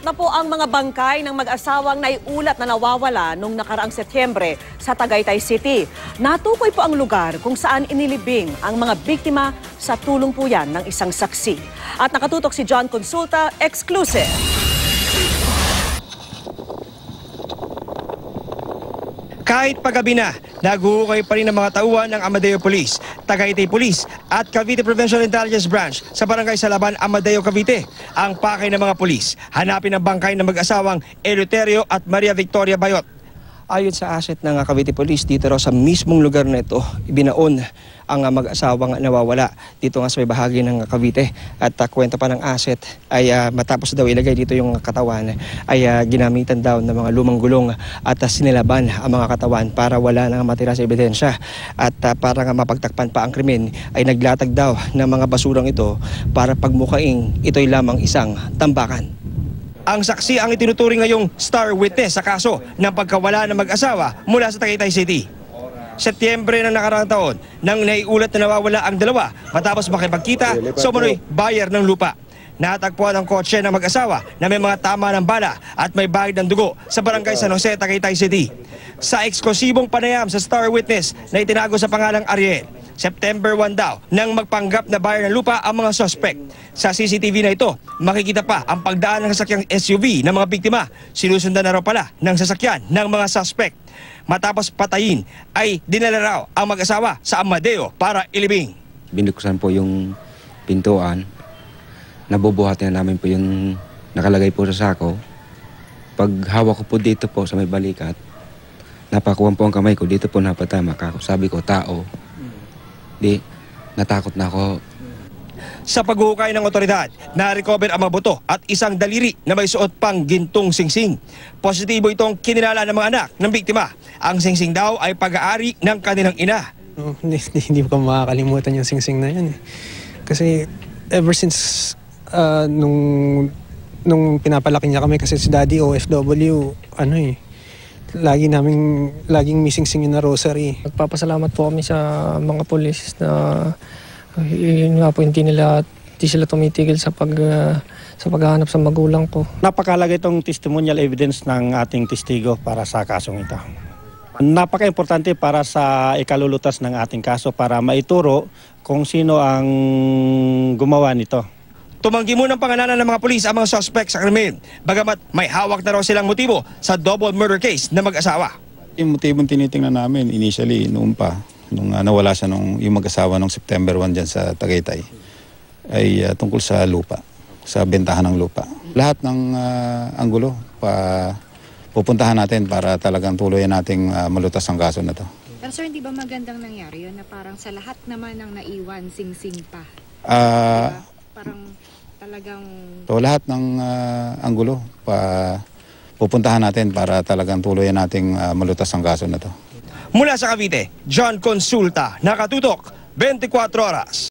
Apat na po ang mga bangkay ng mag-asawang naiulat na nawawala noong nakaraang Setyembre sa Tagaytay City. Natukoy po ang lugar kung saan inilibing ang mga biktima sa tulong po yan ng isang saksi. At nakatutok si John Consulta, exclusive. Kahit paggabi na, naghuhukay pa rin ang mga tauhan ng Amadeo Police, Tagaytay Police at Cavite Provincial Intelligence Branch sa Barangay Salaban, Amadeo, Cavite. Ang pakay ng mga pulis, hanapin ang bangkay ng mag-asawang Eleuterio at Maria Victoria Bayot. Ayon sa asset ng Cavite Police, dito raw sa mismong lugar na ito, ibinaon ang mag-asawang nawawala dito nga sa may bahagi ng Cavite. At kwento pa ng asset ay matapos daw ilagay dito yung katawan ay ginamitan daw ng mga lumang gulong at sinilaban ang mga katawan para wala nang matira sa ebidensya. At para nga mapagtakpan pa ang krimen ay naglatag daw ng mga basurang ito para pagmukaing ito'y lamang isang tambakan. Ang saksi ang itinuturing ngayong star witness sa kaso ng pagkawala ng mag-asawa mula sa Tagaytay City. Setyembre ng nakaraang taon nang naiulat na nawawala ang dalawa matapos makipagkita sa umano'y buyer ng lupa. Natagpuan ang kotse ng mag-asawa na may mga tama ng bala at may bahid ng dugo sa Barangay San Jose, Tagaytay City. Sa eksklusibong panayam sa star witness na itinago sa pangalang Ariel, September 1 daw nang magpanggap na buyer ng lupa ang mga suspect. Sa CCTV na ito, makikita pa ang pagdaan ng sasakyang SUV ng mga biktima. Sinusundan na raw pala ng sasakyan ng mga suspect. Matapos patayin ay dinala raw ang mag-asawa sa Amadeo para ilibing. Binuksan po yung pintuan. Nabubuhatin na namin po yung nakalagay po sa sako. Pag hawak ko po dito po sa may balikat, napakuha po ang kamay ko, dito po napatama. Sabi ko, tao. Di, natakot na ako. Sa paghuhukay ng otoridad, na-recover ang mga buto at isang daliri na may suot pang gintong singsing. Positibo itong kinilala ng mga anak ng biktima. Ang singsing daw ay pag-aari ng kanilang ina. Hindi ko makakalimutan yung singsing na yan. Kasi ever since nung pinapalaki niya kami, kasi si Daddy OFW, laging missing-singin na rosary. Nagpapasalamat po kami sa mga pulis na yun nga po, hindi sila tumitigil sa paghahanap sa magulang ko. Napakalaga itong testimonial evidence ng ating testigo para sa kasong ito. Napaka-importante para sa ikalulutas ng ating kaso para maituro kung sino ang gumawa nito. Tumanggi muna ang pangalanan ng mga pulis ang mga suspect sa krimen, bagamat may hawak na raw silang motibo sa double murder case na mag-asawa. Yung motibong tinitingnan namin initially noon pa, nung nawala siya yung mag-asawa noong September 1 dyan sa Tagaytay, ay tungkol sa lupa, sa bentahan ng lupa. Lahat ng anggulo pupuntahan natin para talagang tuluyan nating malutas ang kaso na to. Pero sir, hindi ba magandang nangyari yun na parang sa lahat naman ng naiwan, sing-sing pa? Parang talagang... So lahat ng anggulo pupuntahan natin para talagang tuluyan nating malutas ang kaso na to. Mula sa Cavite, John Consulta, nakatutok 24 oras.